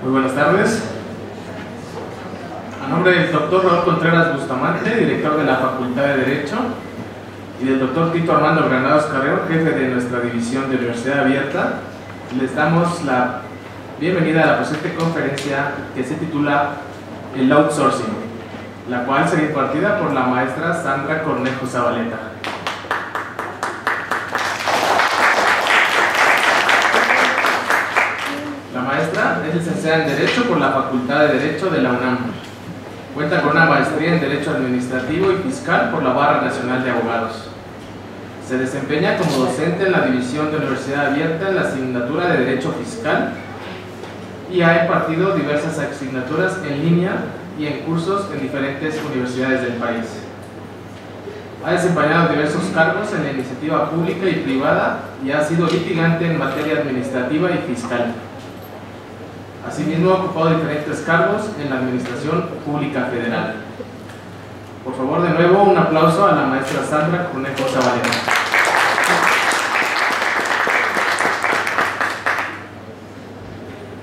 Muy buenas tardes. A nombre del doctor Raúl Contreras Bustamante, director de la Facultad de Derecho, y del doctor Tito Armando Granados Carreón, jefe de nuestra división de Universidad Abierta, les damos la bienvenida a la presente conferencia que se titula El Outsourcing, la cual será impartida por la maestra Sandra Cornejo Zabaleta. La maestra es licenciada en Derecho por la Facultad de Derecho de la UNAM. Cuenta con una maestría en Derecho Administrativo y Fiscal por la Barra Nacional de Abogados. Se desempeña como docente en la División de Universidad Abierta en la asignatura de Derecho Fiscal y ha impartido diversas asignaturas en línea y en cursos en diferentes universidades del país. Ha desempeñado diversos cargos en la iniciativa pública y privada y ha sido litigante en materia administrativa y fiscal. Asimismo, ha ocupado diferentes cargos en la Administración Pública Federal. Por favor, de nuevo, un aplauso a la maestra Sandra Cornejo Zabaleta.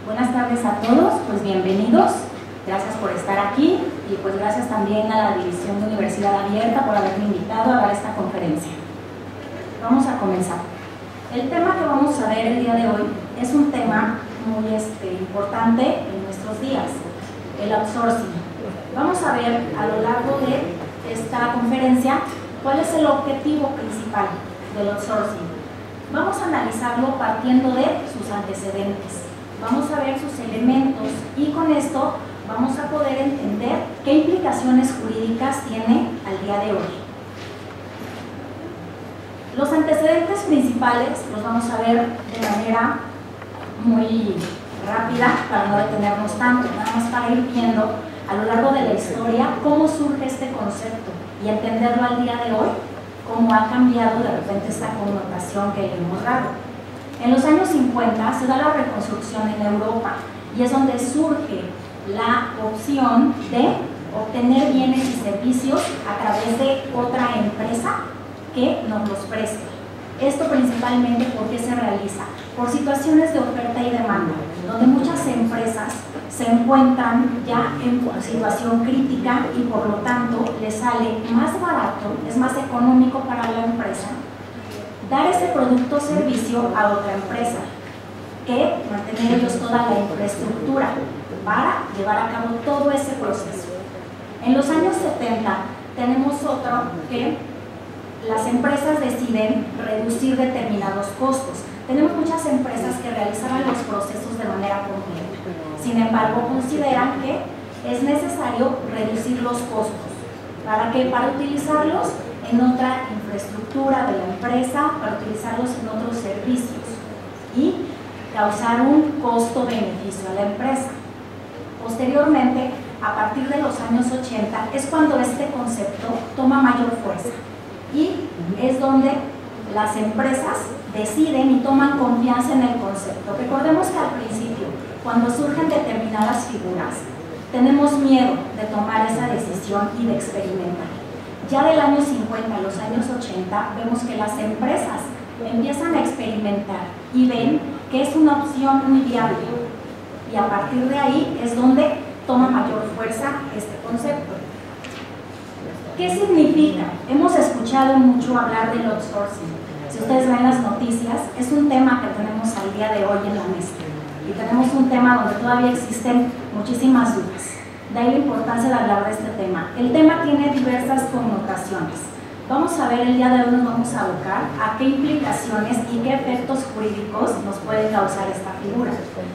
Buenas tardes a todos, pues bienvenidos. Gracias por estar aquí y pues gracias también a la División de Universidad Abierta por haberme invitado a dar esta conferencia. Vamos a comenzar. El tema que vamos a ver el día de hoy es un tema muy importante en nuestros días, el outsourcing. Vamos a ver a lo largo de esta conferencia cuál es el objetivo principal del outsourcing. Vamos a analizarlo partiendo de sus antecedentes. Vamos a ver sus elementos y con esto vamos a poder entender qué implicaciones jurídicas tiene al día de hoy. Los antecedentes principales los vamos a ver de manera muy rápida para no detenernos tanto, nada más para ir viendo a lo largo de la historia cómo surge este concepto y entenderlo al día de hoy, cómo ha cambiado de repente esta connotación que le hemos dado. En los años 50 se da la reconstrucción en Europa y es donde surge la opción de obtener bienes y servicios a través de otra empresa que nos los preste. Esto principalmente porque se realiza por situaciones de oferta y demanda, donde muchas empresas se encuentran ya en situación crítica y por lo tanto les sale más barato, es más económico para la empresa dar ese producto o servicio a otra empresa que mantener ellos toda la infraestructura para llevar a cabo todo ese proceso. En los años 70 tenemos otro que las empresas deciden reducir determinados costos. Tenemos muchas empresas que realizaban los procesos de manera completa. Sin embargo, consideran que es necesario reducir los costos. ¿Para qué? Para utilizarlos en otra infraestructura de la empresa, para utilizarlos en otros servicios y causar un costo-beneficio a la empresa. Posteriormente, a partir de los años 80, es cuando este concepto toma mayor fuerza. Y es donde las empresas deciden y toman confianza en el concepto. Recordemos que al principio, cuando surgen determinadas figuras, tenemos miedo de tomar esa decisión y de experimentar. Ya del año 50 a los años 80, vemos que las empresas empiezan a experimentar y ven que es una opción muy viable. Y a partir de ahí es donde toma mayor fuerza este concepto. ¿Qué significa? Hemos escuchado mucho hablar del outsourcing. Si ustedes ven las noticias, es un tema que tenemos al día de hoy en la mesa. Y tenemos un tema donde todavía existen muchísimas dudas. De ahí la importancia de hablar de este tema. El tema tiene diversas connotaciones. Vamos a ver el día de hoy, nos vamos a abocar a qué implicaciones y qué efectos jurídicos nos puede causar esta figura.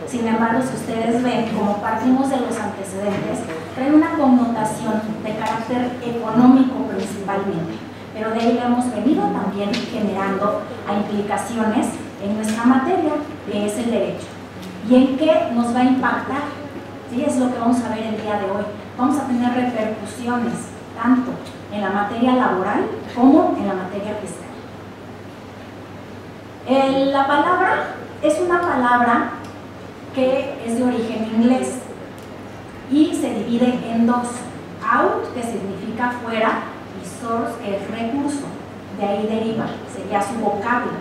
Sin embargo, si ustedes ven, como partimos de los antecedentes, trae una connotación de carácter económico principalmente, pero de ahí lo hemos venido también generando a implicaciones en nuestra materia, que es el derecho. ¿Y en qué nos va a impactar? ¿Sí? Es lo que vamos a ver el día de hoy. Vamos a tener repercusiones tanto en la materia laboral como en la materia fiscal. La palabra es una palabra que es de origen inglés y se divide en dos: out, que significa fuera, y source, que es recurso. De ahí deriva, sería su vocablo.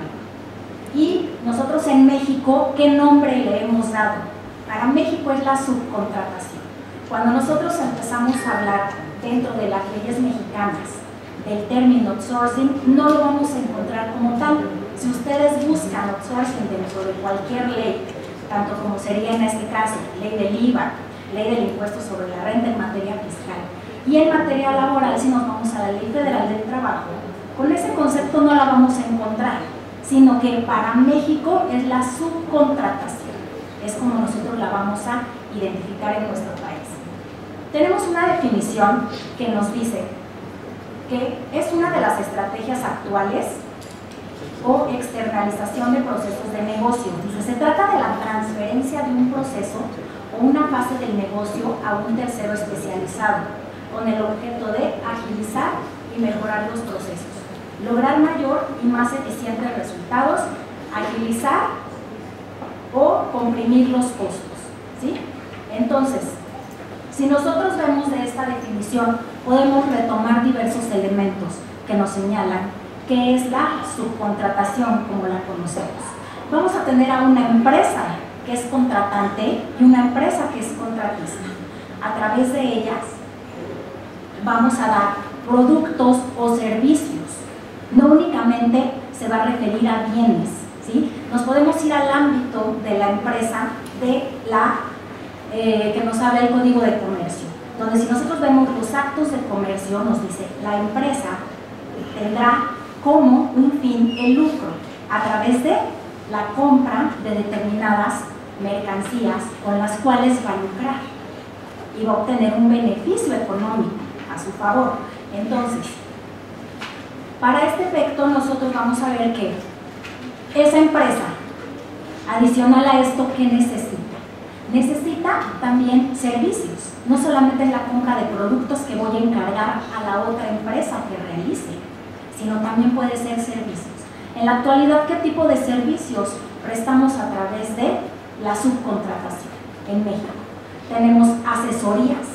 Y nosotros en México, ¿qué nombre le hemos dado? Para Para México es la subcontratación. Cuando nosotros empezamos a hablar dentro de las leyes mexicanas del término outsourcing, no lo vamos a encontrar como tal. Si ustedes buscan outsourcing dentro de cualquier ley, tanto como sería en este caso ley del IVA, ley del impuesto sobre la renta en materia fiscal, y en materia laboral, si nos vamos a la Ley Federal del Trabajo, con ese concepto no la vamos a encontrar, sino que para México es la subcontratación. Es como nosotros la vamos a identificar en nuestro país. Tenemos una definición que nos dice que es una de las estrategias actuales o externalización de procesos de negocio. Dice, se trata de la transferencia de un proceso o una fase del negocio a un tercero especializado, con el objeto de agilizar y mejorar los procesos, lograr mayor y más eficientes resultados, agilizar o comprimir los costos, ¿sí? Entonces, si nosotros vemos de esta definición, podemos retomar diversos elementos que nos señalan qué es la subcontratación como la conocemos. Vamos a tener a una empresa que es contratante y una empresa que es contratista. A través de ellas vamos a dar productos o servicios. No únicamente se va a referir a bienes, ¿sí? Nos podemos ir al ámbito de la empresa de la que nos habla el Código de Comercio, donde si nosotros vemos los actos de comercio, nos dice la empresa tendrá como un fin el lucro a través de la compra de determinadas mercancías con las cuales va a lucrar y va a obtener un beneficio económico a su favor. Entonces, para este efecto nosotros vamos a ver que esa empresa, adicional a esto, ¿qué necesita? Necesita también servicios, no solamente la compra de productos que voy a encargar a la otra empresa que realice, sino también puede ser servicios. En la actualidad, ¿qué tipo de servicios prestamos a través de la subcontratación en México? Tenemos asesorías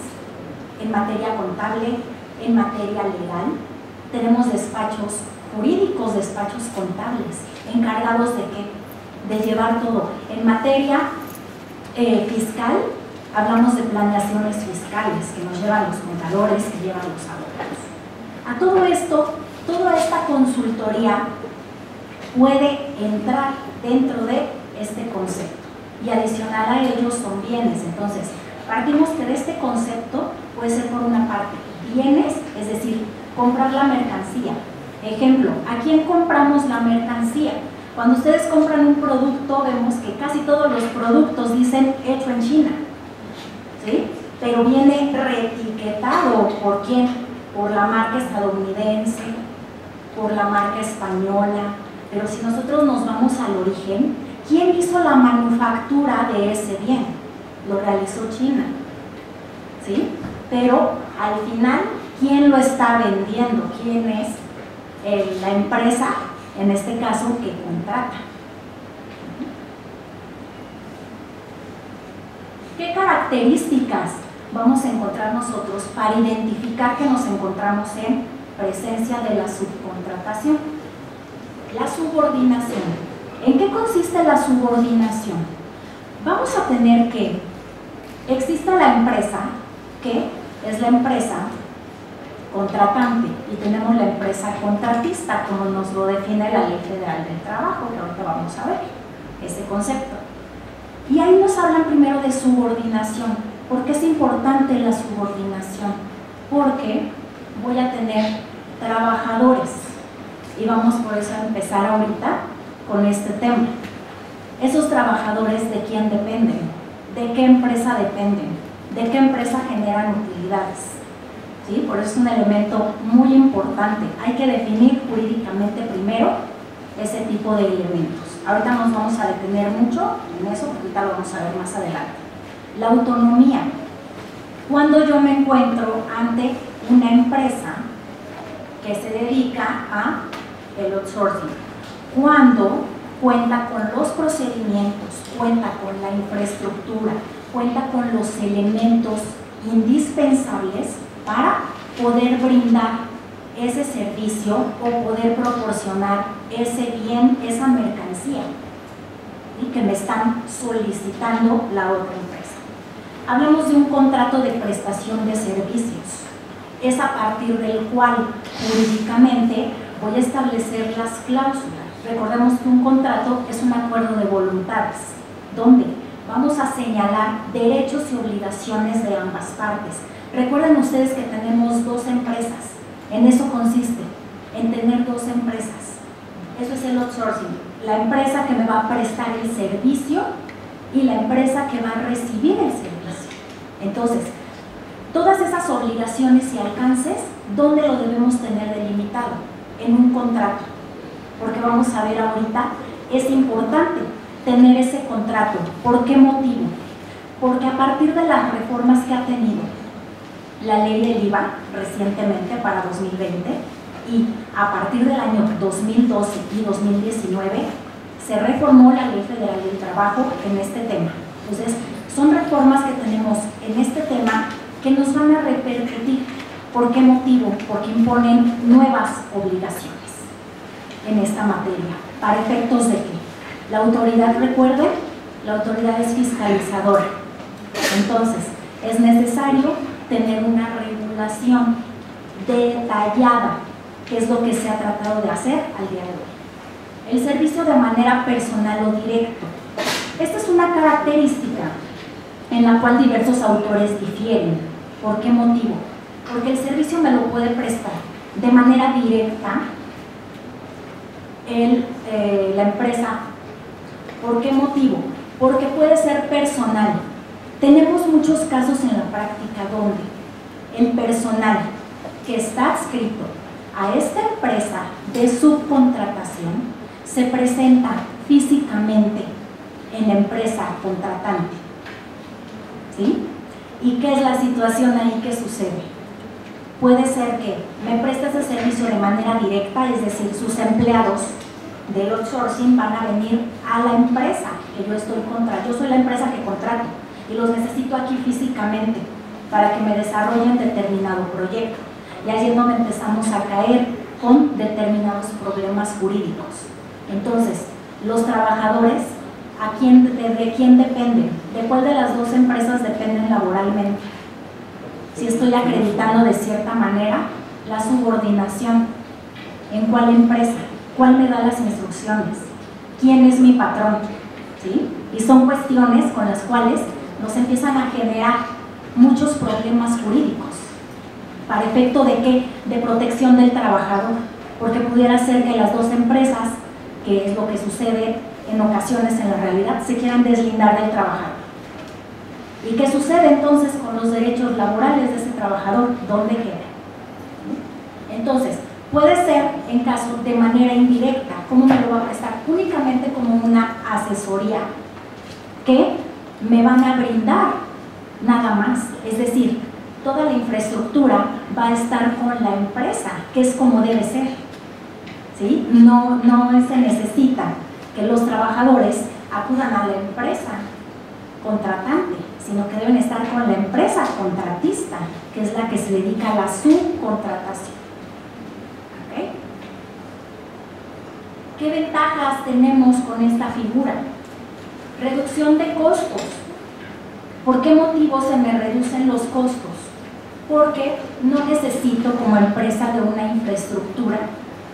en materia contable, en materia legal, tenemos despachos jurídicos, despachos contables, encargados de ¿qué? De llevar todo. En materia fiscal, hablamos de planeaciones fiscales que nos llevan los contadores, que llevan los abogados. A todo esto, toda esta consultoría puede entrar dentro de este concepto y adicional a ellos son bienes. Entonces, partimos que de este concepto puede ser por una parte bienes, es decir, comprar la mercancía. Ejemplo, ¿a quién compramos la mercancía? Cuando ustedes compran un producto, vemos que casi todos los productos dicen hecho en China, ¿sí? Pero viene reetiquetado ¿por quién? Por la marca estadounidense, por la marca española. Pero si nosotros nos vamos al origen, ¿quién hizo la manufactura de ese bien? Lo realizó China, ¿sí? Pero al final, ¿quién lo está vendiendo? ¿Quién es la empresa, en este caso, que contrata? ¿Qué características vamos a encontrar nosotros para identificar que nos encontramos en presencia de la subcontratación? La subordinación. ¿En qué consiste la subordinación? Vamos a tener que exista la empresa, que es la empresa contratante, y tenemos la empresa contratista, como nos lo define la Ley Federal del Trabajo, que ahorita vamos a ver ese concepto. Y ahí nos hablan primero de subordinación. ¿Por qué es importante la subordinación? Porque voy a tener trabajadores y vamos por eso a empezar ahorita con este tema. Esos trabajadores, ¿de quién dependen? ¿De qué empresa dependen? ¿De qué empresa generan utilidades? ¿Sí? Por eso es un elemento muy importante. Hay que definir jurídicamente primero ese tipo de elementos. Ahorita nos vamos a detener mucho en eso, porque ahorita lo vamos a ver más adelante. La autonomía. Cuando yo me encuentro ante una empresa que se dedica a el outsourcing, cuando cuenta con los procedimientos, cuenta con la infraestructura, cuenta con los elementos indispensables para poder brindar ese servicio o poder proporcionar ese bien, esa mercancía, y que me están solicitando la otra empresa. Hablamos de un contrato de prestación de servicios. Es a partir del cual jurídicamente voy a establecer las cláusulas. Recordemos que un contrato es un acuerdo de voluntades, donde vamos a señalar derechos y obligaciones de ambas partes. Recuerden ustedes que tenemos dos empresas. En eso consiste, en tener dos empresas. Eso es el outsourcing. La empresa que me va a prestar el servicio y la empresa que va a recibir el servicio. Entonces, todas esas obligaciones y alcances, ¿dónde lo debemos tener delimitado? En un contrato. Porque vamos a ver ahorita, es importante tener ese contrato. ¿Por qué motivo? Porque a partir de las reformas que ha tenido la ley del IVA recientemente para 2020 y a partir del año 2012 y 2019 se reformó la Ley Federal del Trabajo en este tema. Entonces, son reformas que tenemos en este tema que nos van a repercutir. ¿Por qué motivo? Porque imponen nuevas obligaciones en esta materia. ¿Para efectos de qué? La autoridad, recuerden, la autoridad es fiscalizadora. Entonces, es necesario tener una regulación detallada, que es lo que se ha tratado de hacer al día de hoy. El servicio de manera personal o directo. Esta es una característica en la cual diversos autores difieren. ¿Por qué motivo? Porque el servicio me lo puede prestar de manera directa la empresa. ¿Por qué motivo? Porque puede ser personal. Tenemos muchos casos en la práctica donde el personal que está adscrito a esta empresa de subcontratación se presenta físicamente en la empresa contratante. ¿Sí? ¿Y qué es la situación ahí que sucede? Puede ser que me preste ese servicio de manera directa, es decir, sus empleados del outsourcing van a venir a la empresa que yo estoy contratando. Yo soy la empresa que contrato y los necesito aquí físicamente para que me desarrollen determinado proyecto. Y allí es donde empezamos a caer con determinados problemas jurídicos. Entonces, los trabajadores, ¿de quién dependen? ¿De cuál de las dos empresas dependen laboralmente? Si estoy acreditando de cierta manera la subordinación, ¿en cuál empresa? ¿Cuál me da las instrucciones? ¿Quién es mi patrón? ¿Sí? Y son cuestiones con las cuales nos empiezan a generar muchos problemas jurídicos. ¿Para efecto de qué? De protección del trabajador, porque pudiera ser que las dos empresas, que es lo que sucede en ocasiones en la realidad, se quieran deslindar del trabajador. ¿Y qué sucede entonces con los derechos laborales de ese trabajador? ¿Dónde queda? Entonces, puede ser en caso de manera indirecta. ¿Cómo me lo va a prestar? Únicamente como una asesoría que me van a brindar, nada más. Es decir, toda la infraestructura va a estar con la empresa, que es como debe ser. ¿Sí? No se necesita que los trabajadores acudan a la empresa contratante, sino que deben estar con la empresa contratista, que es la que se dedica a la subcontratación. ¿Okay? ¿Qué ventajas tenemos con esta figura? Reducción de costos. ¿Por qué motivo se me reducen los costos? Porque no necesito como empresa de una infraestructura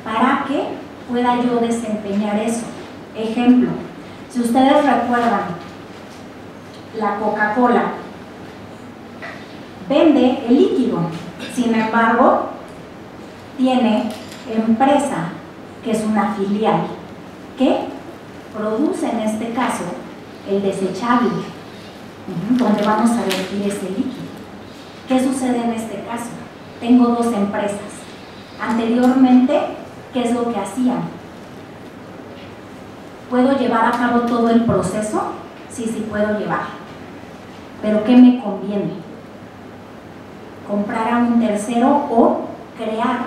para que pueda yo desempeñar eso. Ejemplo, si ustedes recuerdan, la Coca-Cola vende el líquido, sin embargo, tiene empresa, que es una filial, que produce en este caso el desechable, donde vamos a vertir ese líquido. ¿Qué sucede en este caso? Tengo dos empresas. Anteriormente, ¿qué es lo que hacían? ¿Puedo llevar a cabo todo el proceso? Sí puedo llevar. ¿Pero qué me conviene? ¿Comprar a un tercero o crear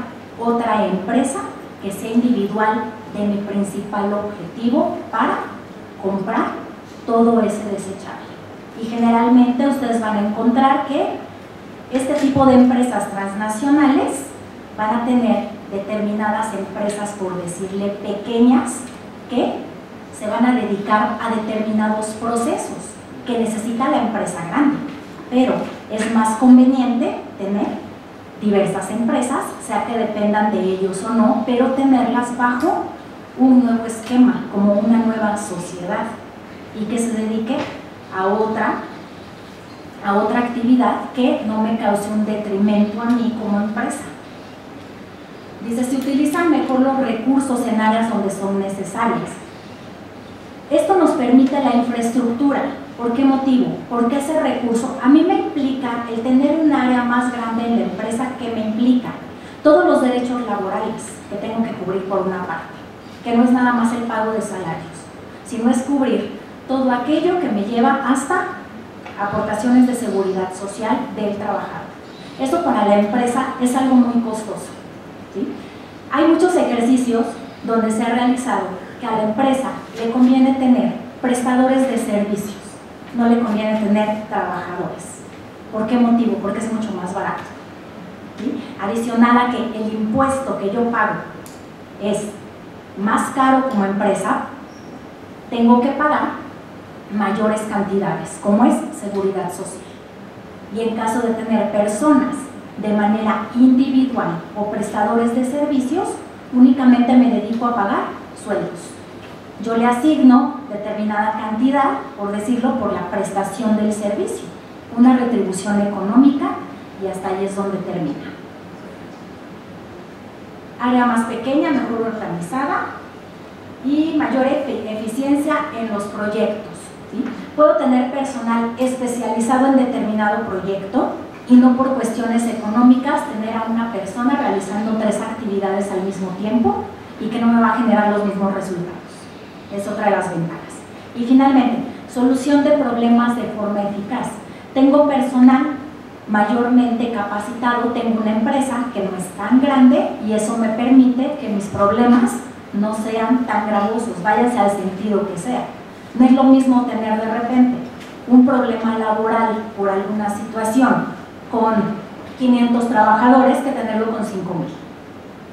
otra empresa que sea individual de mi principal objetivo para comprar todo ese desechable? Y generalmente ustedes van a encontrar que este tipo de empresas transnacionales van a tener determinadas empresas, por decirle pequeñas, que se van a dedicar a determinados procesos que necesita la empresa grande. pero es más conveniente tener diversas empresas, sea que dependan de ellos o no, pero tenerlas bajo un nuevo esquema, como una nueva sociedad, y que se dedique a otra actividad que no me cause un detrimento a mí como empresa. Dice, se utilizan mejor los recursos en áreas donde son necesarias. Esto nos permite la infraestructura. ¿Por qué motivo? Porque ese recurso a mí me implica el tener un área más grande en la empresa, que me implica todos los derechos laborales que tengo que cubrir por una parte, que no es nada más el pago de salarios, sino es cubrir todo aquello que me lleva hasta aportaciones de seguridad social del trabajador. Eso para la empresa es algo muy costoso, ¿sí? Hay muchos ejercicios donde se ha realizado que a la empresa le conviene tener prestadores de servicios, no le conviene tener trabajadores. ¿Por qué motivo? Porque es mucho más barato, ¿sí? Adicional a que el impuesto que yo pago es más caro como empresa, tengo que pagar mayores cantidades, como es seguridad social. Y en caso de tener personas de manera individual o prestadores de servicios, únicamente me dedico a pagar sueldos. Yo le asigno determinada cantidad, por decirlo, por la prestación del servicio, una retribución económica, y hasta ahí es donde termina. Área más pequeña, mejor organizada y mayor eficiencia en los proyectos, ¿sí? Puedo tener personal especializado en determinado proyecto y no por cuestiones económicas tener a una persona realizando 3 actividades al mismo tiempo y que no me va a generar los mismos resultados. Es otra de las ventajas. Y finalmente, solución de problemas de forma eficaz. Tengo personal mayormente capacitado, tengo una empresa que no es tan grande y eso me permite que mis problemas no sean tan gravosos, váyase al sentido que sea. No es lo mismo tener de repente un problema laboral por alguna situación con 500 trabajadores que tenerlo con 5,000.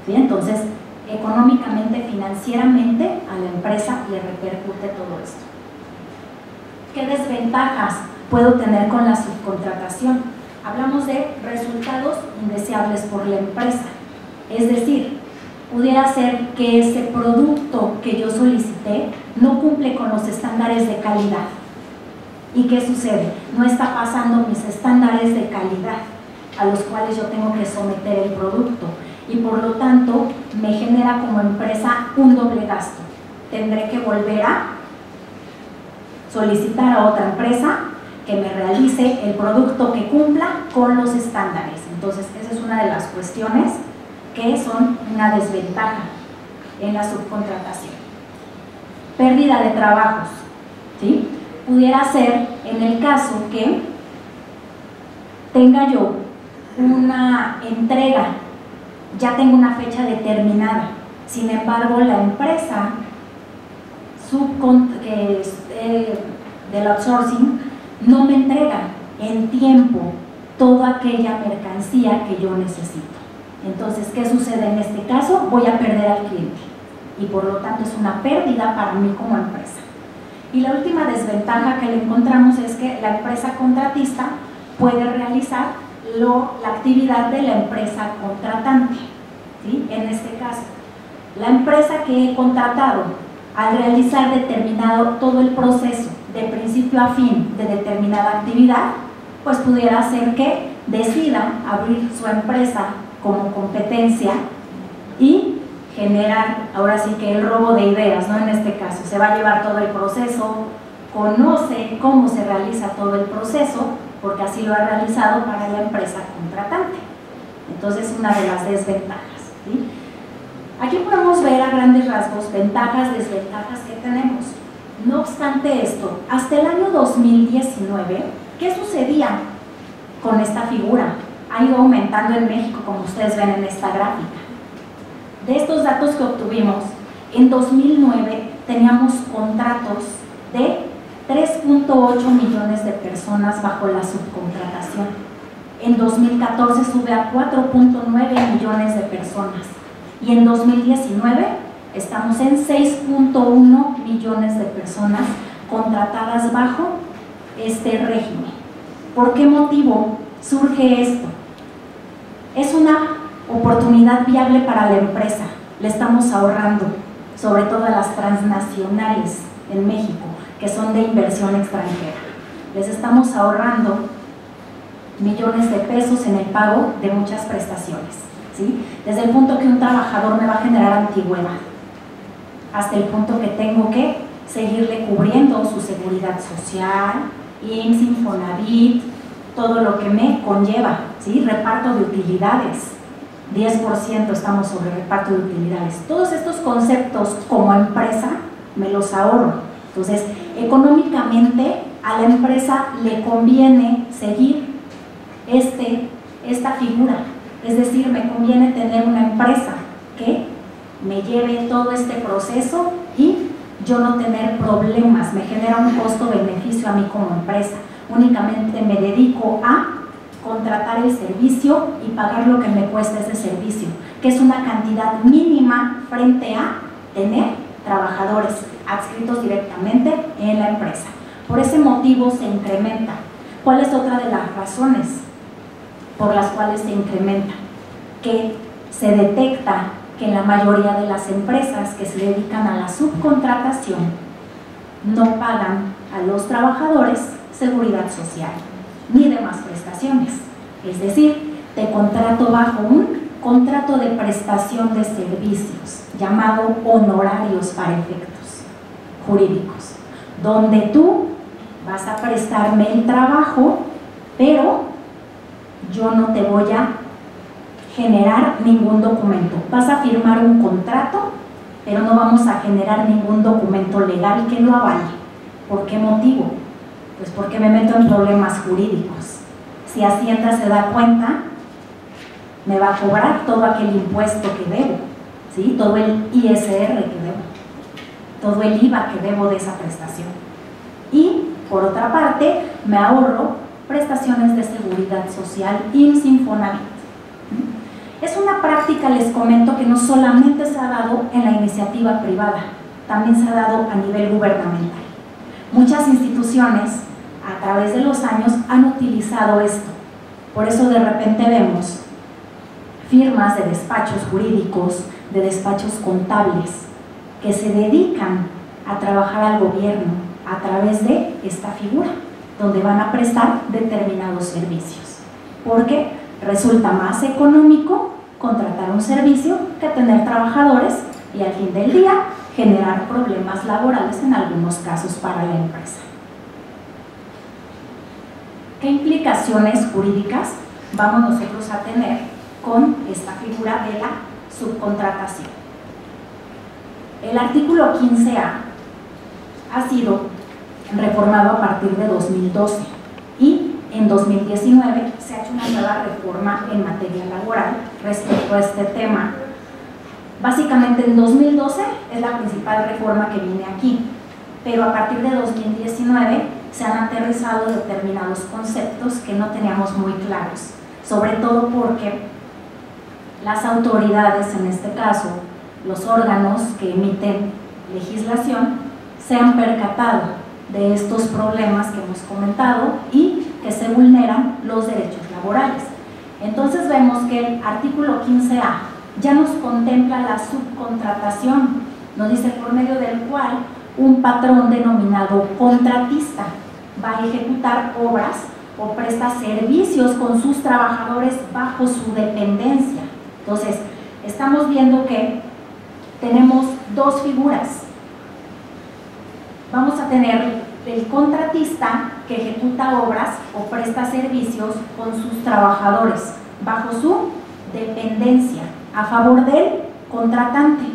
¿Sí? Entonces, económicamente, financieramente, a la empresa le repercute todo esto. ¿Qué desventajas puedo tener con la subcontratación? Hablamos de resultados indeseables por la empresa, es decir, pudiera ser que ese producto que yo solicité no cumple con los estándares de calidad. ¿Y qué sucede? No está pasando mis estándares de calidad a los cuales yo tengo que someter el producto, y por lo tanto me genera como empresa un doble gasto. Tendré que volver a solicitar a otra empresa que me realice el producto que cumpla con los estándares. Entonces, esa es una de las cuestiones que son una desventaja en la subcontratación. Pérdida de trabajos, ¿sí? Pudiera ser en el caso que tenga yo una entrega, ya tengo una fecha determinada, sin embargo la empresa del outsourcing no me entrega en tiempo toda aquella mercancía que yo necesito. Entonces, ¿qué sucede en este caso? Voy a perder al cliente y por lo tanto es una pérdida para mí como empresa. Y la última desventaja que le encontramos es que la empresa contratista puede realizar la actividad de la empresa contratante, ¿sí? En este caso, la empresa que he contratado, al realizar todo el proceso de principio a fin de determinada actividad, pues pudiera ser que decida abrir su empresa como competencia y generar, ahora sí que el robo de ideas, ¿no? En este caso, se va a llevar todo el proceso, conoce cómo se realiza todo el proceso, porque así lo ha realizado para la empresa contratante. Entonces, una de las desventajas, ¿sí? Aquí podemos ver a grandes rasgos ventajas, desventajas que tenemos. No obstante esto, hasta el año 2019, ¿qué sucedía con esta figura? Ha ido aumentando en México, como ustedes ven en esta gráfica. De estos datos que obtuvimos, en 2009 teníamos contratos de 3.8 millones de personas bajo la subcontratación. En 2014 sube a 4.9 millones de personas. Y en 2019 estamos en 6.1 millones de personas contratadas bajo este régimen. ¿Por qué motivo surge esto? Es una oportunidad viable para la empresa. Le estamos ahorrando, sobre todo a las transnacionales en México, que son de inversión extranjera. Les estamos ahorrando millones de pesos en el pago de muchas prestaciones, ¿sí? Desde el punto que un trabajador me va a generar antigüedad, hasta el punto que tengo que seguirle cubriendo su seguridad social, IMSS, Infonavit, todo lo que me conlleva, ¿sí? Reparto de utilidades, 10% estamos sobre reparto de utilidades. Todos estos conceptos como empresa me los ahorro. Entonces, económicamente a la empresa le conviene seguir esta figura. Es decir, me conviene tener una empresa que me lleve todo este proceso y yo no tener problemas. Me genera un costo-beneficio a mí como empresa. Únicamente me dedico a contratar el servicio y pagar lo que me cuesta ese servicio, que es una cantidad mínima frente a tener trabajadores adscritos directamente en la empresa. Por ese motivo se incrementa. ¿Cuál es otra de las razones por las cuales se incrementa? Que se detecta que en la mayoría de las empresas que se dedican a la subcontratación no pagan a los trabajadores seguridad social ni demás prestaciones. Es decir, te contrato bajo un contrato de prestación de servicios llamado honorarios para efectos jurídicos, donde tú vas a prestarme el trabajo, pero yo no te voy a generar ningún documento. Vas a firmar un contrato, pero no vamos a generar ningún documento legal que lo avale. ¿Por qué motivo? Pues porque me meto en problemas jurídicos. Si Hacienda se da cuenta, me va a cobrar todo aquel impuesto que debo, ¿sí? Todo el ISR que debo, todo el IVA que debo de esa prestación. Y, por otra parte, me ahorro prestaciones de seguridad social, IMSS, Infonavit. Es una práctica, les comento, que no solamente se ha dado en la iniciativa privada, también se ha dado a nivel gubernamental. Muchas instituciones a través de los años han utilizado esto. Por eso de repente vemos firmas de despachos jurídicos, de despachos contables, que se dedican a trabajar al gobierno a través de esta figura, donde van a prestar determinados servicios. Porque resulta más económico contratar un servicio que tener trabajadores y al fin del día generar problemas laborales en algunos casos para la empresa. ¿Qué implicaciones jurídicas vamos nosotros a tener con esta figura de la subcontratación? El artículo 15A ha sido reformado a partir de 2012 y en 2019 se ha hecho una nueva reforma en materia laboral respecto a este tema. Básicamente en 2012 es la principal reforma que viene aquí, pero a partir de 2019 se han aterrizado determinados conceptos que no teníamos muy claros, sobre todo porque las autoridades, en este caso los órganos que emiten legislación, se han percatado de estos problemas que hemos comentado y que se vulneran los derechos laborales. Entonces vemos que el artículo 15A ya nos contempla la subcontratación, nos dice por medio del cual un patrón denominado contratista va a ejecutar obras o presta servicios con sus trabajadores bajo su dependencia. Entonces, estamos viendo que tenemos dos figuras. Vamos a tener el contratista que ejecuta obras o presta servicios con sus trabajadores bajo su dependencia a favor del contratante,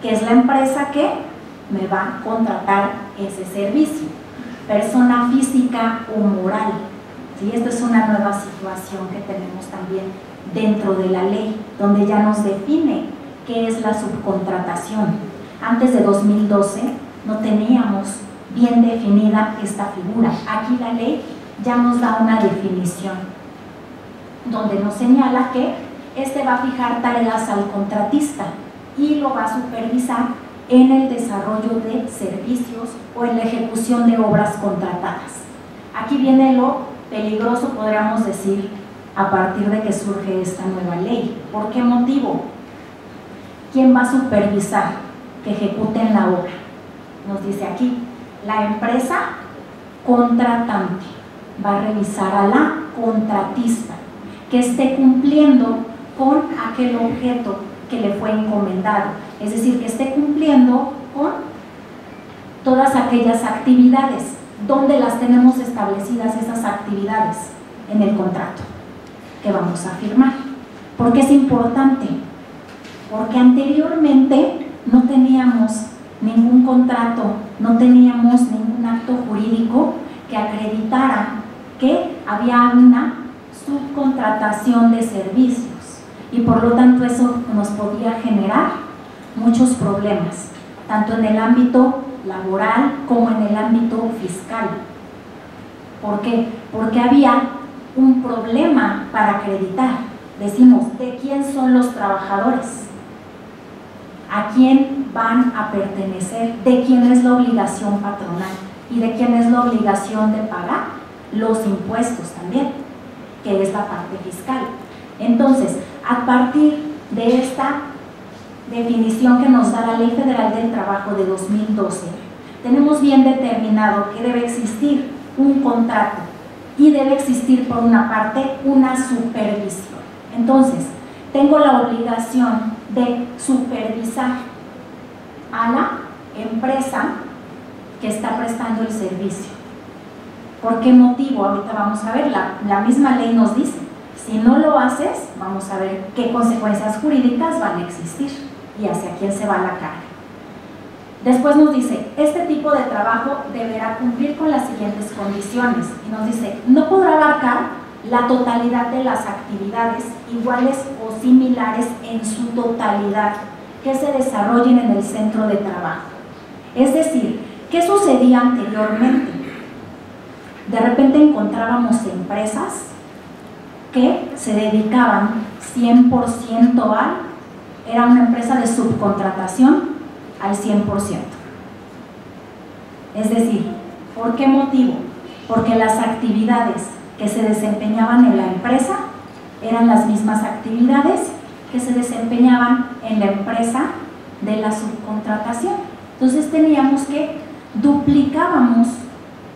que es la empresa que me va a contratar ese servicio, persona física o moral. ¿Sí? Esta es una nueva situación que tenemos también dentro de la ley, donde ya nos define qué es la subcontratación. Antes de 2012 no teníamos bien definida esta figura. Aquí la ley ya nos da una definición, donde nos señala que este va a fijar tareas al contratista y lo va a supervisar en el desarrollo de servicios o en la ejecución de obras contratadas. Aquí viene lo peligroso, podríamos decir, a partir de que surge esta nueva ley. ¿Por qué motivo? ¿Quién va a supervisar que ejecuten la obra? Nos dice aquí, la empresa contratante va a revisar a la contratista que esté cumpliendo con aquel objeto que le fue encomendado, es decir, que esté cumpliendo con todas aquellas actividades. ¿Dónde las tenemos establecidas esas actividades? En el contrato que vamos a firmar. ¿Por qué es importante? Porque anteriormente no teníamos ningún contrato, no teníamos ningún acto jurídico que acreditara que había una subcontratación de servicios, y por lo tanto eso nos podía generar muchos problemas, tanto en el ámbito laboral como en el ámbito fiscal. ¿Por qué? Porque había un problema para acreditar. Decimos, ¿de quién son los trabajadores? ¿A quién van a pertenecer? ¿De quién es la obligación patronal? ¿Y de quién es la obligación de pagar? Los impuestos también, que es la parte fiscal. Entonces, a partir de esta definición que nos da la Ley Federal del Trabajo de 2012, tenemos bien determinado que debe existir un contrato y debe existir, por una parte, una supervisión. Entonces, tengo la obligación de supervisar a la empresa que está prestando el servicio. ¿Por qué motivo? Ahorita vamos a ver, la misma ley nos dice, si no lo haces, vamos a ver qué consecuencias jurídicas van a existir y hacia quién se va la carga. Después nos dice, este tipo de trabajo deberá cumplir con las siguientes condiciones, y nos dice, no podrá abarcar la totalidad de las actividades iguales o similares en su totalidad que se desarrollen en el centro de trabajo. Es decir, ¿qué sucedía anteriormente? De repente encontrábamos empresas que se dedicaban 100% era una empresa de subcontratación al 100%. Es decir, ¿por qué motivo? Porque las actividades que se desempeñaban en la empresa eran las mismas actividades que se desempeñaban en la empresa de la subcontratación. Entonces teníamos que duplicábamos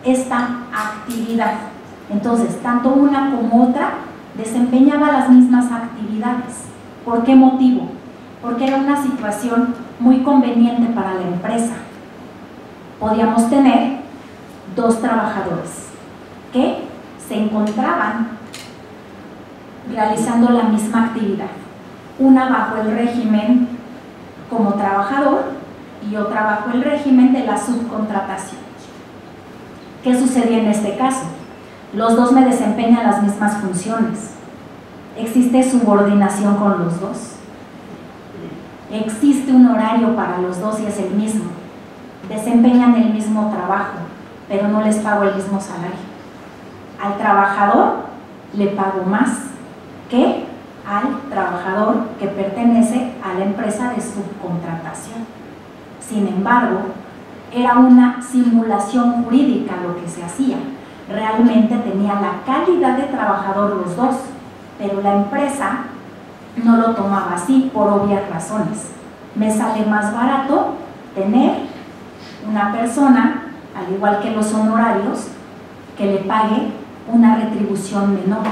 esta actividad. Entonces, tanto una como otra desempeñaba las mismas actividades. ¿Por qué motivo? Porque era una situación muy conveniente para la empresa. Podíamos tener dos trabajadores que se encontraban realizando la misma actividad, una bajo el régimen como trabajador y otra bajo el régimen de la subcontratación. ¿Qué sucedía en este caso? Los dos me desempeñan las mismas funciones. ¿Existe subordinación con los dos? Existe un horario para los dos y es el mismo. Desempeñan el mismo trabajo, pero no les pago el mismo salario. Al trabajador le pago más que al trabajador que pertenece a la empresa de subcontratación. Sin embargo, era una simulación jurídica lo que se hacía. Realmente tenía la calidad de trabajador los dos, pero la empresa no lo tomaba así por obvias razones. Me sale más barato tener una persona, al igual que los honorarios, que le pague una retribución menor.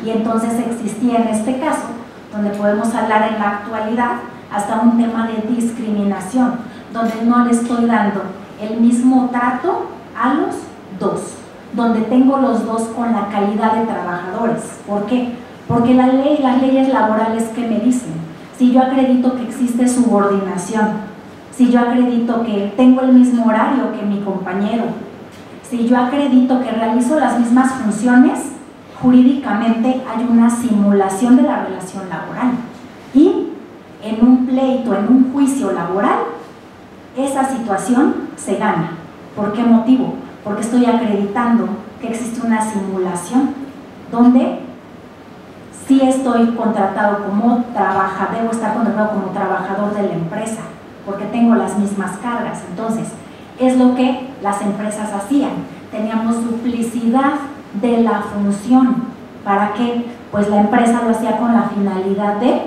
Y entonces existía en este caso, donde podemos hablar en la actualidad, hasta un tema de discriminación, donde no le estoy dando el mismo trato a los dos, donde tengo los dos con la calidad de trabajadores. ¿Por qué? Porque las leyes laborales que me dicen, si yo acredito que existe subordinación, si yo acredito que tengo el mismo horario que mi compañero, si yo acredito que realizo las mismas funciones, jurídicamente hay una simulación de la relación laboral. Y en un pleito, en un juicio laboral, esa situación se gana. ¿Por qué motivo? Porque estoy acreditando que existe una simulación donde sí estoy contratado como trabajador, debo estar contratado como trabajador de la empresa, porque tengo las mismas cargas. Entonces, es lo que las empresas hacían. Teníamos duplicidad de la función. ¿Para qué? Pues la empresa lo hacía con la finalidad de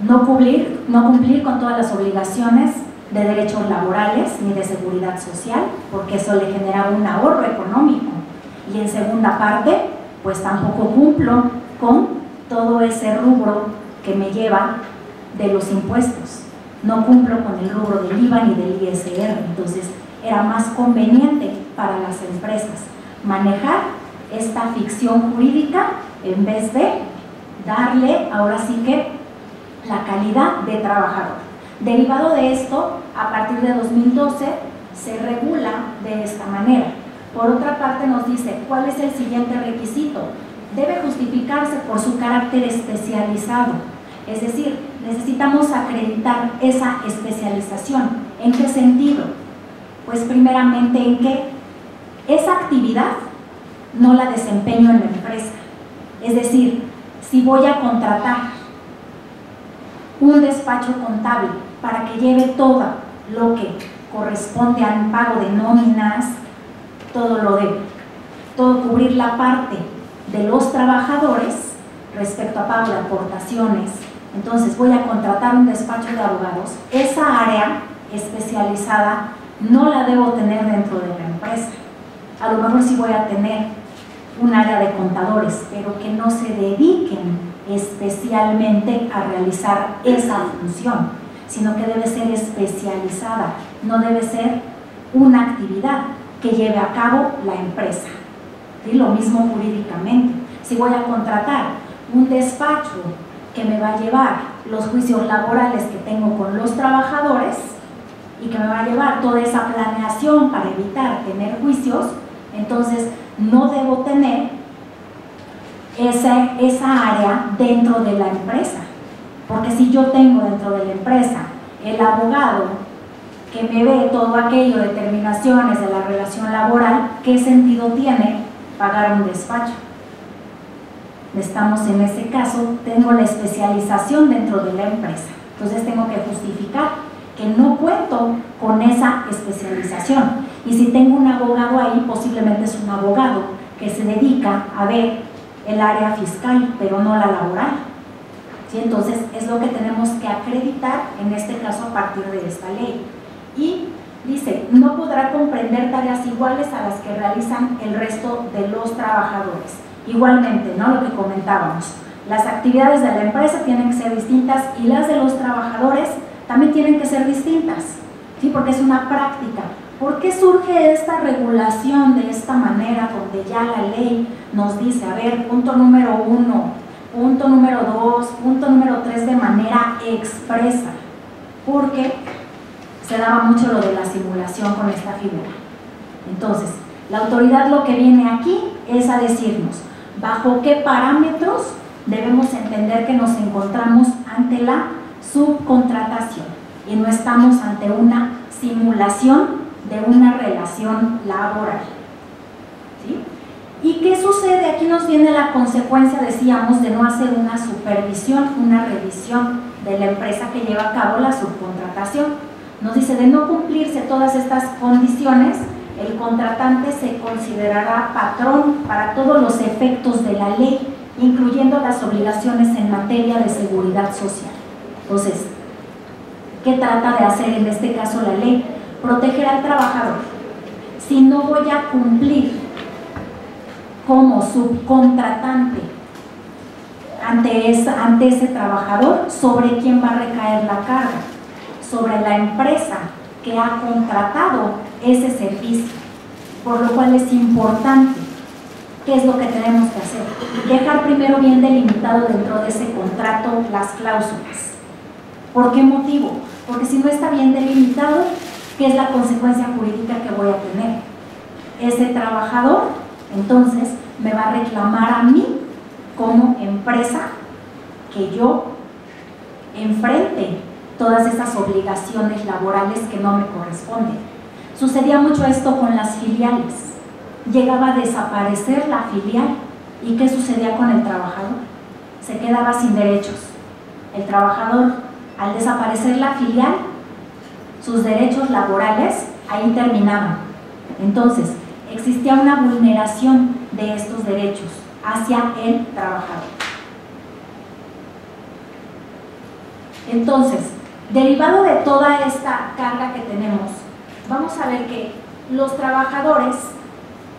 no cumplir con todas las obligaciones de derechos laborales ni de seguridad social, porque eso le generaba un ahorro económico. Y en segunda parte, pues tampoco cumplo con todo ese rubro que me lleva de los impuestos. No cumplo con el rubro del IVA ni del ISR. Entonces, era más conveniente para las empresas manejar esta ficción jurídica en vez de darle, ahora sí que, la calidad de trabajador. Derivado de esto, a partir de 2012 se regula de esta manera. Por otra parte nos dice, ¿cuál es el siguiente requisito? Debe justificarse por su carácter especializado. Es decir, necesitamos acreditar esa especialización. ¿En qué sentido? Pues primeramente en que esa actividad no la desempeño en la empresa. Es decir, si voy a contratar un despacho contable para que lleve todo lo que corresponde al pago de nóminas, todo cubrir la parte de los trabajadores respecto a pago de aportaciones. Entonces voy a contratar un despacho de abogados. Esa área especializada no la debo tener dentro de la empresa. A lo mejor sí voy a tener un área de contadores, pero que no se dediquen especialmente a realizar esa función, sino que debe ser especializada, no debe ser una actividad que lleve a cabo la empresa. ¿Sí? Lo mismo jurídicamente. Si voy a contratar un despacho que me va a llevar los juicios laborales que tengo con los trabajadores y que me va a llevar toda esa planeación para evitar tener juicios, entonces no debo tener esa área dentro de la empresa, porque si yo tengo dentro de la empresa el abogado que me ve todo aquello, determinaciones de la relación laboral, ¿qué sentido tiene pagar un despacho? Estamos en ese caso, tengo la especialización dentro de la empresa, entonces tengo que justificar que no cuento con esa especialización. Y si tengo un abogado ahí, posiblemente es un abogado que se dedica a ver el área fiscal, pero no la laboral. ¿Sí? Entonces, es lo que tenemos que acreditar, en este caso, a partir de esta ley. Y dice, no podrá comprender tareas iguales a las que realizan el resto de los trabajadores. Igualmente, ¿no? Lo que comentábamos, las actividades de la empresa tienen que ser distintas y las de los trabajadores también tienen que ser distintas, ¿sí? Porque es una práctica. ¿Por qué surge esta regulación de esta manera, donde ya la ley nos dice, a ver, punto número 1, punto número 2, punto número 3 de manera expresa? Porque se daba mucho lo de la simulación con esta figura. Entonces, la autoridad lo que viene aquí es a decirnos bajo qué parámetros debemos entender que nos encontramos ante la subcontratación y no estamos ante una simulación de una relación laboral. ¿Sí? ¿Y qué sucede? Aquí nos viene la consecuencia, decíamos, de no hacer una supervisión, una revisión de la empresa que lleva a cabo la subcontratación. Nos dice, de no cumplirse todas estas condiciones, el contratante se considerará patrón para todos los efectos de la ley, incluyendo las obligaciones en materia de seguridad social. Entonces, ¿qué trata de hacer en este caso la ley? Proteger al trabajador. Si no voy a cumplir como subcontratante ante ese trabajador, ¿sobre quién va a recaer la carga? Sobre la empresa que ha contratado ese servicio, por lo cual es importante. ¿Qué es lo que tenemos que hacer? Dejar primero bien delimitado dentro de ese contrato las cláusulas. ¿Por qué motivo? Porque si no está bien delimitado, ¿qué es la consecuencia jurídica que voy a tener? Ese trabajador, entonces, me va a reclamar a mí como empresa que yo enfrente todas esas obligaciones laborales que no me corresponden. Sucedía mucho esto con las filiales. Llegaba a desaparecer la filial. ¿Y qué sucedía con el trabajador? Se quedaba sin derechos. El trabajador, al desaparecer la filial, sus derechos laborales ahí terminaban. Entonces, existía una vulneración de estos derechos hacia el trabajador. Entonces, derivado de toda esta carga que tenemos, vamos a ver que los trabajadores,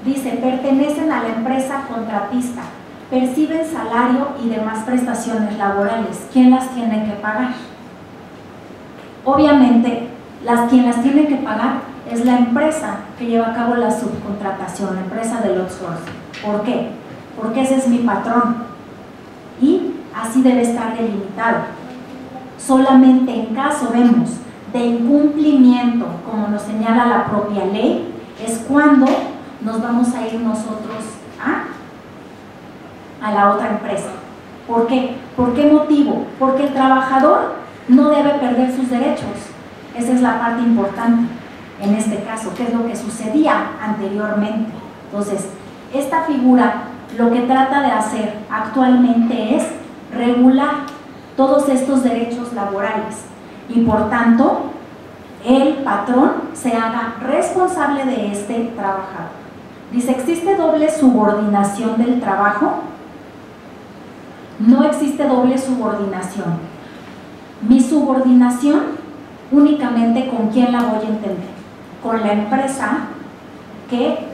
dice, pertenecen a la empresa contratista, perciben salario y demás prestaciones laborales. ¿Quién las tiene que pagar? Obviamente, quien las tiene que pagar es la empresa que lleva a cabo la subcontratación, la empresa del outsourcing. ¿Por qué? Porque ese es mi patrón y así debe estar delimitado. Solamente en caso, vemos, de incumplimiento, como nos señala la propia ley, es cuando nos vamos a ir nosotros a la otra empresa. ¿Por qué? ¿Por qué motivo? Porque el trabajador no debe perder sus derechos. Esa es la parte importante en este caso, que es lo que sucedía anteriormente. Entonces, esta figura lo que trata de hacer actualmente es regular todos estos derechos laborales y por tanto el patrón se haga responsable de este trabajador. Dice, ¿existe doble subordinación del trabajo? No existe doble subordinación. Mi subordinación únicamente ¿con quién la voy a entender? Con la empresa que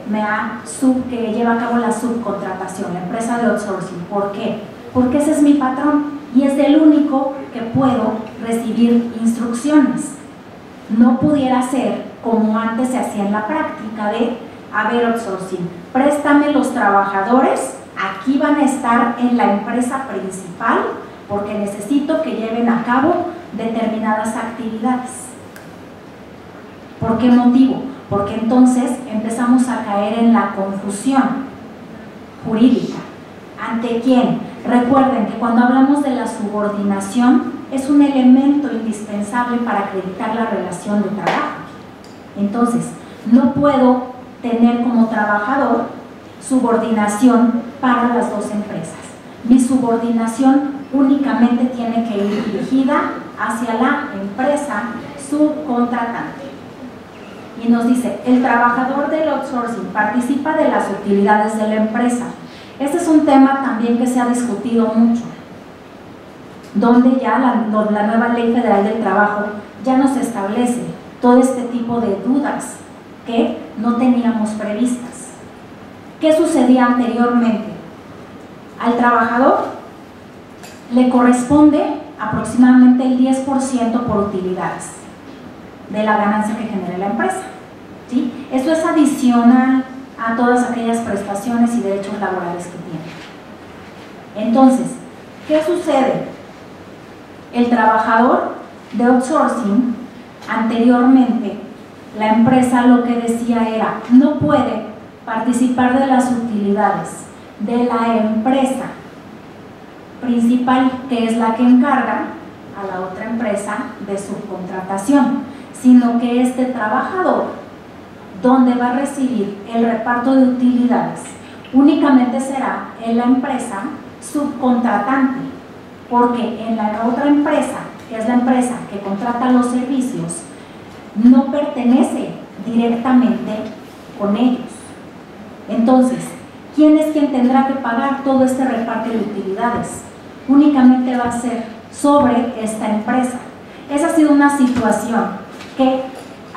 que lleva a cabo la subcontratación, la empresa de outsourcing. ¿Por qué? Porque ese es mi patrón y es del único que puedo recibir instrucciones. No pudiera ser como antes se hacía en la práctica de, a ver, outsourcing, préstame los trabajadores, aquí van a estar en la empresa principal porque necesito que lleven a cabo determinadas actividades. ¿Por qué motivo? Porque entonces empezamos a caer en la confusión jurídica. ¿Ante quién? Recuerden que cuando hablamos de la subordinación es un elemento indispensable para acreditar la relación de trabajo. Entonces, no puedo tener como trabajador subordinación para las dos empresas. Mi subordinación únicamente tiene que ir dirigida hacia la empresa subcontratante. Y nos dice, el trabajador del outsourcing participa de las utilidades de la empresa. Este es un tema también que se ha discutido mucho, donde ya la nueva Ley Federal del Trabajo ya nos establece todo este tipo de dudas que no teníamos previstas. ¿Qué sucedía anteriormente? Al trabajador le corresponde aproximadamente el 10% por utilidades de la ganancia que genere la empresa, ¿sí? Esto es adicional a todas aquellas prestaciones y derechos laborales que tiene. Entonces, ¿qué sucede? El trabajador de outsourcing, anteriormente, la empresa lo que decía era, no puede participar de las utilidades de la empresa principal, que es la que encarga a la otra empresa de subcontratación, sino que este trabajador, donde va a recibir el reparto de utilidades, únicamente será en la empresa subcontratante, porque en la otra empresa, que es la empresa que contrata los servicios, no pertenece directamente con ellos. Entonces, ¿quién es quien tendrá que pagar todo este reparto de utilidades? Únicamente va a ser sobre esta empresa. Esa ha sido una situación que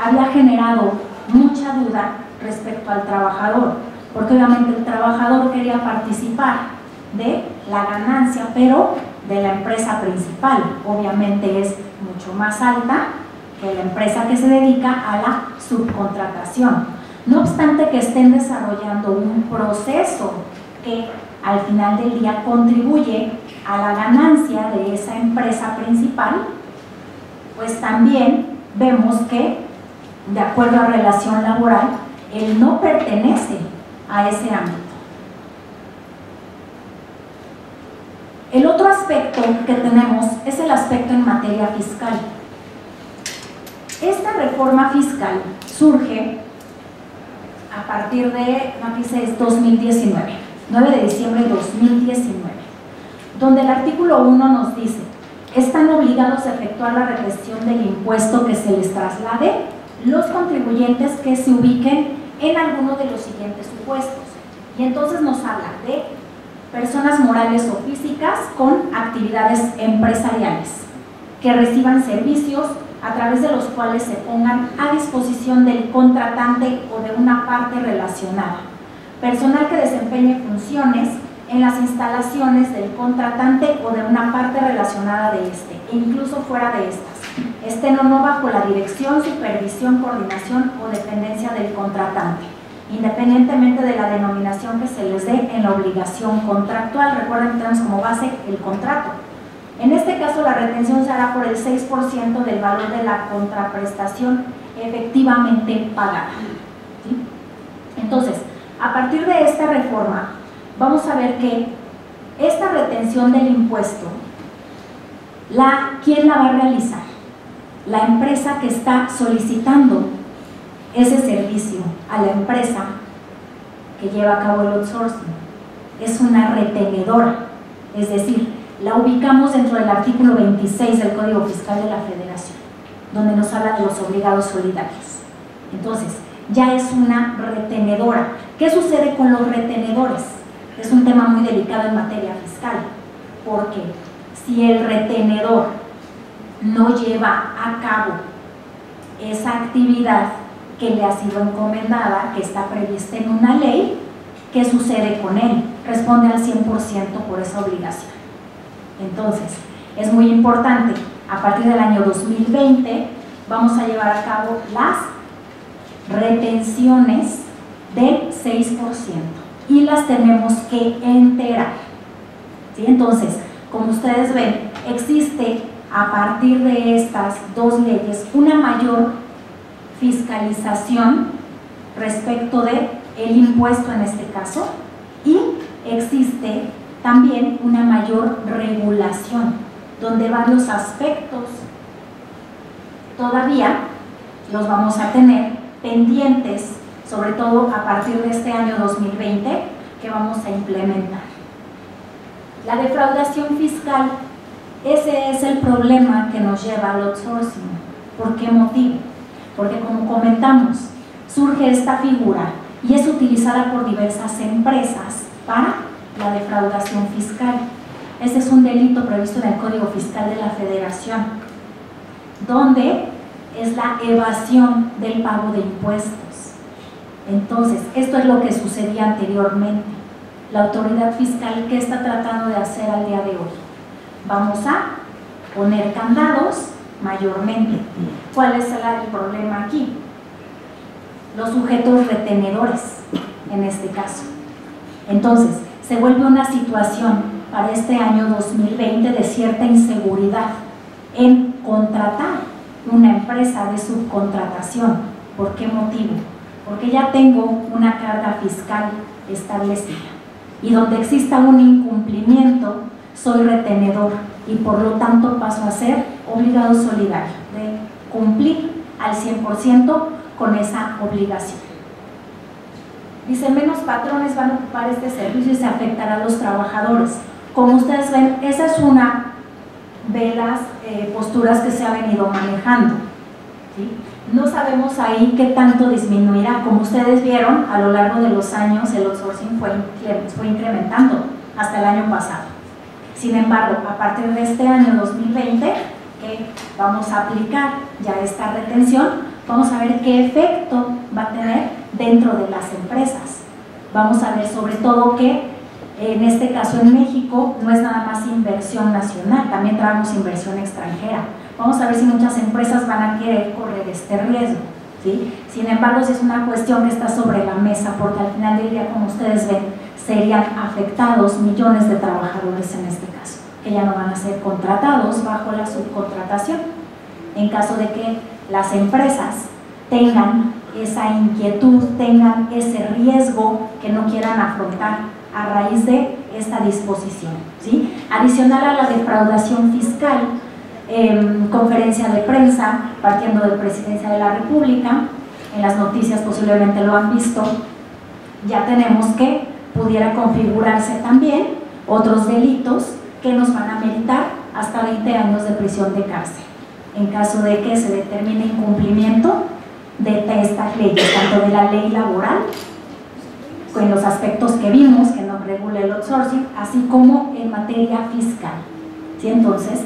había generado mucha duda respecto al trabajador, porque obviamente el trabajador quería participar de la ganancia, pero de la empresa principal. Obviamente es mucho más alta que la empresa que se dedica a la subcontratación. No obstante que estén desarrollando un proceso que al final del día contribuye a la ganancia de esa empresa principal, pues también vemos que, de acuerdo a relación laboral, él no pertenece a ese ámbito. El otro aspecto que tenemos es el aspecto en materia fiscal. Esta reforma fiscal surge a partir de, aquí dice, 2019, 9 de diciembre de 2019, donde el artículo 1 nos dice, están obligados a efectuar la retención del impuesto que se les traslade los contribuyentes que se ubiquen en alguno de los siguientes supuestos. Y entonces nos habla de personas morales o físicas con actividades empresariales que reciban servicios a través de los cuales se pongan a disposición del contratante o de una parte relacionada. Personal que desempeñe funciones en las instalaciones del contratante o de una parte relacionada de este, e incluso fuera de estas, estén o no bajo la dirección, supervisión, coordinación o dependencia del contratante, independientemente de la denominación que se les dé en la obligación contractual. Recuerden que tenemos como base el contrato. En este caso, la retención se hará por el 6% del valor de la contraprestación efectivamente pagada. ¿Sí? Entonces, a partir de esta reforma, vamos a ver que esta retención del impuesto, ¿quién la va a realizar? La empresa que está solicitando ese servicio a la empresa que lleva a cabo el outsourcing. Es una retenedora, es decir, la ubicamos dentro del artículo 26 del Código Fiscal de la Federación, donde nos habla de los obligados solidarios. Entonces, ya es una retenedora. ¿Qué sucede con los retenedores? Es un tema muy delicado en materia fiscal, porque si el retenedor no lleva a cabo esa actividad que le ha sido encomendada, que está prevista en una ley, ¿qué sucede con él? Responde al 100% por esa obligación. Entonces, es muy importante, a partir del año 2020 vamos a llevar a cabo las retenciones del 6% y las tenemos que enterar. ¿Sí? Entonces, como ustedes ven, existe a partir de estas dos leyes una mayor fiscalización respecto de el impuesto en este caso, y existe también una mayor regulación, donde varios aspectos todavía los vamos a tener pendientes, sobre todo a partir de este año 2020, que vamos a implementar. La defraudación fiscal, ese es el problema que nos lleva al outsourcing. ¿Por qué motivo? Porque, como comentamos, surge esta figura y es utilizada por diversas empresas para la defraudación fiscal. Este es un delito previsto en el Código Fiscal de la Federación, donde es la evasión del pago de impuestos. Entonces, esto es lo que sucedía anteriormente. La autoridad fiscal, ¿qué está tratando de hacer al día de hoy? Vamos a poner candados mayormente. ¿Cuál es el problema aquí? Los sujetos retenedores, en este caso. Entonces, se vuelve una situación para este año 2020 de cierta inseguridad en contratar una empresa de subcontratación. ¿Por qué motivo? Porque ya tengo una carga fiscal establecida y donde exista un incumplimiento soy retenedor y por lo tanto paso a ser obligado solidario de cumplir al 100% con esa obligación. Dice, menos patrones van a ocupar este servicio y se afectará a los trabajadores. Como ustedes ven, esa es una de las posturas que se ha venido manejando. ¿Sí? No sabemos ahí qué tanto disminuirá. Como ustedes vieron, a lo largo de los años el outsourcing fue incrementando hasta el año pasado. Sin embargo, a partir de este año 2020, que vamos a aplicar ya esta retención, vamos a ver qué efecto va a tener dentro de las empresas. Vamos a ver sobre todo que en este caso en México no es nada más inversión nacional, también traemos inversión extranjera. Vamos a ver si muchas empresas van a querer correr este riesgo, ¿sí? Sin embargo, si es una cuestión que está sobre la mesa, porque al final del día, como ustedes ven, serían afectados millones de trabajadores en este caso, que ya no van a ser contratados bajo la subcontratación. En caso de que las empresas tengan esa inquietud, tengan ese riesgo que no quieran afrontar a raíz de esta disposición, ¿sí? Adicional a la defraudación fiscal, conferencia de prensa partiendo de Presidencia de la República, en las noticias posiblemente lo han visto, ya tenemos que pudiera configurarse también otros delitos que nos van a meritar hasta 20 años de prisión de cárcel, en caso de que se determine incumplimiento de estas leyes, tanto de la ley laboral con los aspectos que vimos que nos regula el outsourcing, así como en materia fiscal. ¿Sí? Entonces,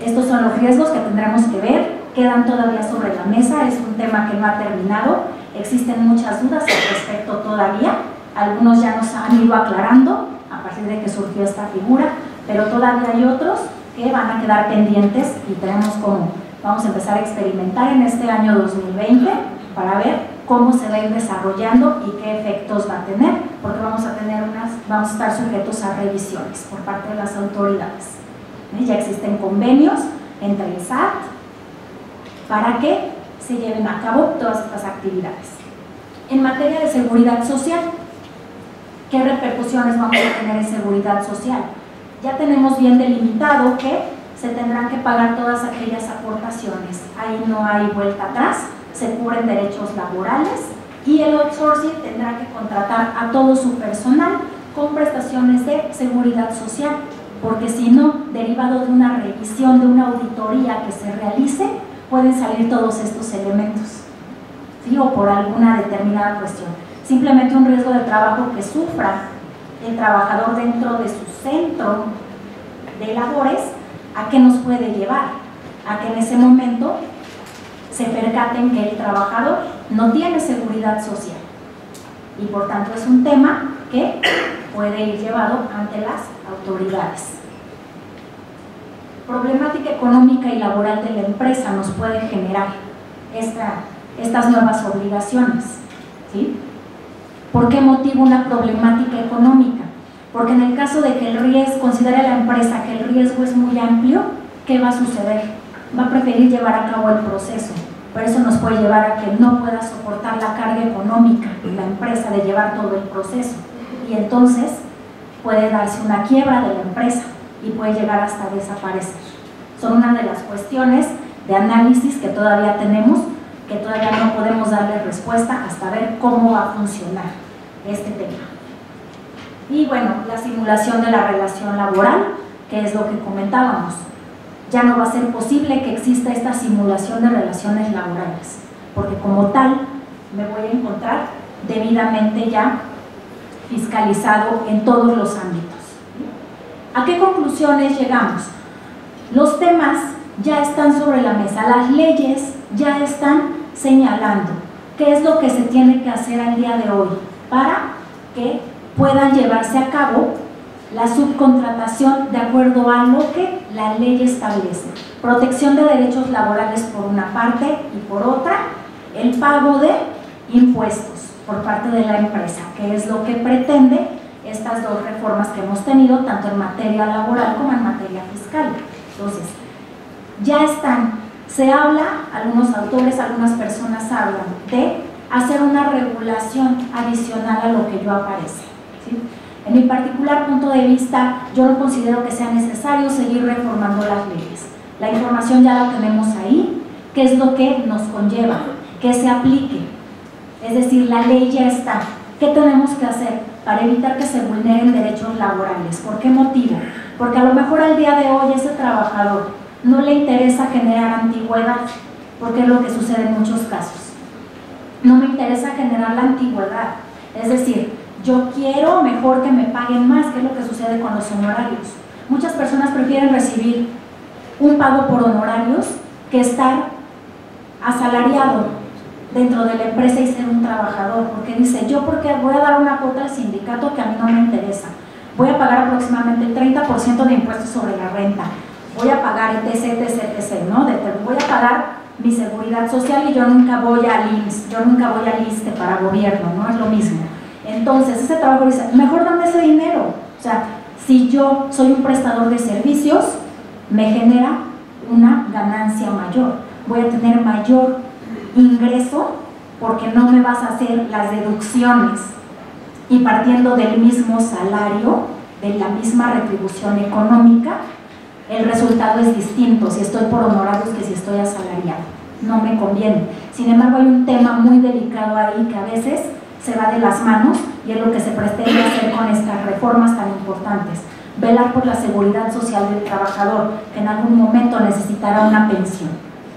estos son los riesgos que tendremos que ver, quedan todavía sobre la mesa, es un tema que no ha terminado, existen muchas dudas al respecto todavía, algunos ya nos han ido aclarando a partir de que surgió esta figura, pero todavía hay otros que van a quedar pendientes y tenemos como, vamos a empezar a experimentar en este año 2020 para ver cómo se va a ir desarrollando y qué efectos va a tener, porque vamos a estar sujetos a revisiones por parte de las autoridades. Ya existen convenios entre el SAT para que se lleven a cabo todas estas actividades. En materia de seguridad social, ¿qué repercusiones vamos a tener en seguridad social? Ya tenemos bien delimitado que se tendrán que pagar todas aquellas aportaciones, ahí no hay vuelta atrás, se cubren derechos laborales y el outsourcing tendrá que contratar a todo su personal con prestaciones de seguridad social, porque si no, derivado de una revisión, de una auditoría que se realice, pueden salir todos estos elementos, ¿sí? O por alguna determinada cuestión. Simplemente un riesgo de trabajo que sufra el trabajador dentro de su centro de labores, ¿a qué nos puede llevar? A que en ese momento se percaten que el trabajador no tiene seguridad social y por tanto es un tema que puede ir llevado ante las autoridades. Problemática económica y laboral de la empresa nos puede generar estas nuevas obligaciones, ¿sí? ¿Por qué motivo una problemática económica? Porque en el caso de que el riesgo, considere la empresa que el riesgo es muy amplio, ¿qué va a suceder? Va a preferir llevar a cabo el proceso, pero eso nos puede llevar a que no pueda soportar la carga económica de la empresa de llevar todo el proceso y entonces puede darse una quiebra de la empresa y puede llegar hasta desaparecer. Son una de las cuestiones de análisis que todavía tenemos, que todavía no podemos darle respuesta hasta ver cómo va a funcionar este tema. Y bueno, la simulación de la relación laboral, que es lo que comentábamos. Ya no va a ser posible que exista esta simulación de relaciones laborales, porque como tal me voy a encontrar debidamente ya fiscalizado en todos los ámbitos. ¿A qué conclusiones llegamos? Los temas ya están sobre la mesa, las leyes ya están señalando qué es lo que se tiene que hacer al día de hoy para que puedan llevarse a cabo la subcontratación de acuerdo a lo que la ley establece. Protección de derechos laborales por una parte y por otra, el pago de impuestos por parte de la empresa, que es lo que pretende estas dos reformas que hemos tenido, tanto en materia laboral como en materia fiscal. Entonces, ya están, se habla, algunos autores, algunas personas hablan de hacer una regulación adicional a lo que yo aparece, ¿sí? En mi particular punto de vista, yo no considero que sea necesario seguir reformando las leyes. La información ya la tenemos ahí, ¿qué es lo que nos conlleva? Que se aplique. Es decir, la ley ya está. ¿Qué tenemos que hacer para evitar que se vulneren derechos laborales? ¿Por qué motivo? Porque a lo mejor al día de hoy ese trabajador no le interesa generar antigüedad, porque es lo que sucede en muchos casos. No me interesa generar la antigüedad, es decir, yo quiero mejor que me paguen más, que es lo que sucede con los honorarios. Muchas personas prefieren recibir un pago por honorarios que estar asalariado dentro de la empresa y ser un trabajador, porque dice, yo porque voy a dar una cuota al sindicato que a mí no me interesa, voy a pagar aproximadamente el 30% de impuestos sobre la renta, voy a pagar etc, ¿no? Voy a pagar mi seguridad social y yo nunca voy al IMSS, yo nunca voy al ISSSTE para gobierno, no es lo mismo. Entonces ese trabajo dice, mejor dame ese dinero. O sea, si yo soy un prestador de servicios, me genera una ganancia mayor, voy a tener mayor ingreso porque no me vas a hacer las deducciones y partiendo del mismo salario, de la misma retribución económica, el resultado es distinto si estoy por honorarios que si estoy asalariado. No me conviene. Sin embargo, hay un tema muy delicado ahí que a veces se va de las manos y es lo que se pretende hacer con estas reformas tan importantes. Velar por la seguridad social del trabajador que en algún momento necesitará una pensión.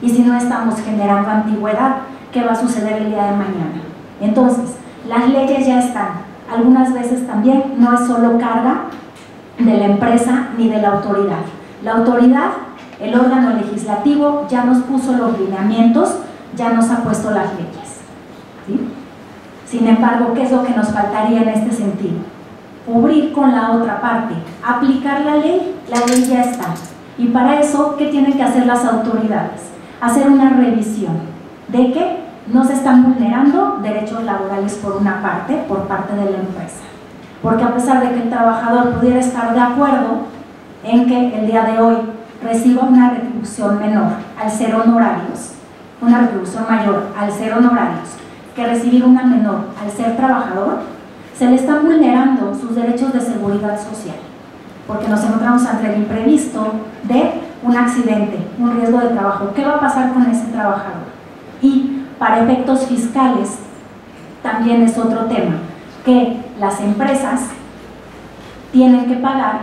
Y si no estamos generando antigüedad, ¿qué va a suceder el día de mañana? Entonces, las leyes ya están. algunas veces también no es solo carga de la empresa ni de la autoridad. La autoridad, el órgano legislativo, ya nos puso los lineamientos, ya nos ha puesto las leyes, ¿sí? Sin embargo, ¿qué es lo que nos faltaría en este sentido? Cubrir con la otra parte, aplicar la ley ya está. Y para eso, ¿qué tienen que hacer las autoridades? Hacer una revisión de que no se están vulnerando derechos laborales por una parte, por parte de la empresa. Porque a pesar de que el trabajador pudiera estar de acuerdo en que el día de hoy reciba una retribución menor al ser honorarios, una retribución mayor al ser honorarios, que recibir una menor al ser trabajador, se le están vulnerando sus derechos de seguridad social, porque nos encontramos ante el imprevisto de un accidente, un riesgo de trabajo. ¿Qué va a pasar con ese trabajador? Y para efectos fiscales también es otro tema, que las empresas tienen que pagar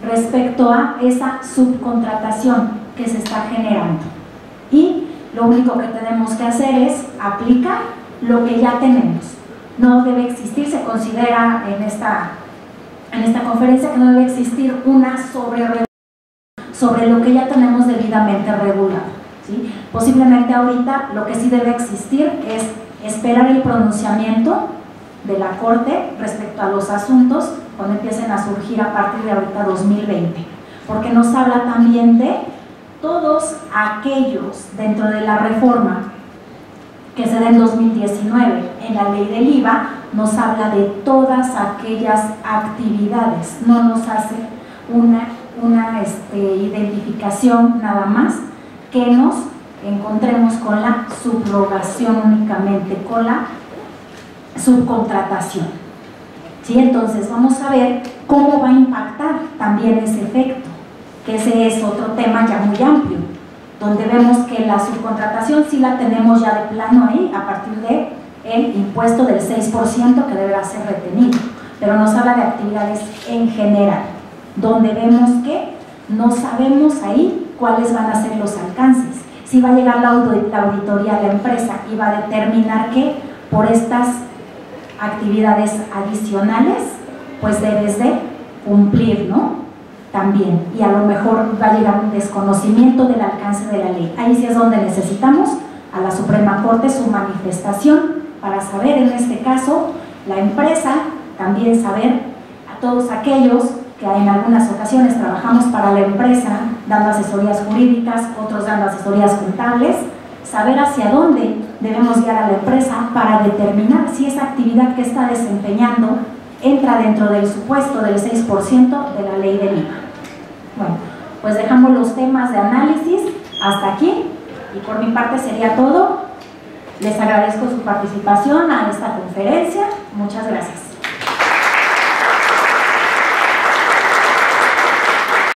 respecto a esa subcontratación que se está generando. Y lo único que tenemos que hacer es aplicar lo que ya tenemos. No debe existir, se considera en esta conferencia que no debe existir una sobre lo que ya tenemos debidamente regulado, ¿sí? Posiblemente ahorita lo que sí debe existir es esperar el pronunciamiento de la Corte respecto a los asuntos cuando empiecen a surgir a partir de ahorita 2020, porque nos habla también de todos aquellos dentro de la reforma que se da en 2019 en la ley del IVA, nos habla de todas aquellas actividades, no nos hace una identificación nada más que nos encontremos con la subrogación únicamente, con la subcontratación, ¿sí? Entonces vamos a ver cómo va a impactar también ese efecto, que ese es otro tema ya muy amplio, donde vemos que la subcontratación sí la tenemos ya de plano ahí a partir del impuesto del 6% que deberá ser retenido, pero nos habla de actividades en general, donde vemos que no sabemos ahí cuáles van a ser los alcances. Si va a llegar la auditoría a la empresa y va a determinar que por estas actividades adicionales pues debes de cumplir, ¿no? También, y a lo mejor va a llegar un desconocimiento del alcance de la ley. Ahí sí es donde necesitamos a la Suprema Corte su manifestación para saber, en este caso, la empresa, también saber a todos aquellos que en algunas ocasiones trabajamos para la empresa, dando asesorías jurídicas, otros dando asesorías contables, saber hacia dónde debemos guiar a la empresa para determinar si esa actividad que está desempeñando entra dentro del supuesto del 6% de la ley del IVA. Bueno, pues dejamos los temas de análisis hasta aquí y por mi parte sería todo. Les agradezco su participación a esta conferencia. Muchas gracias.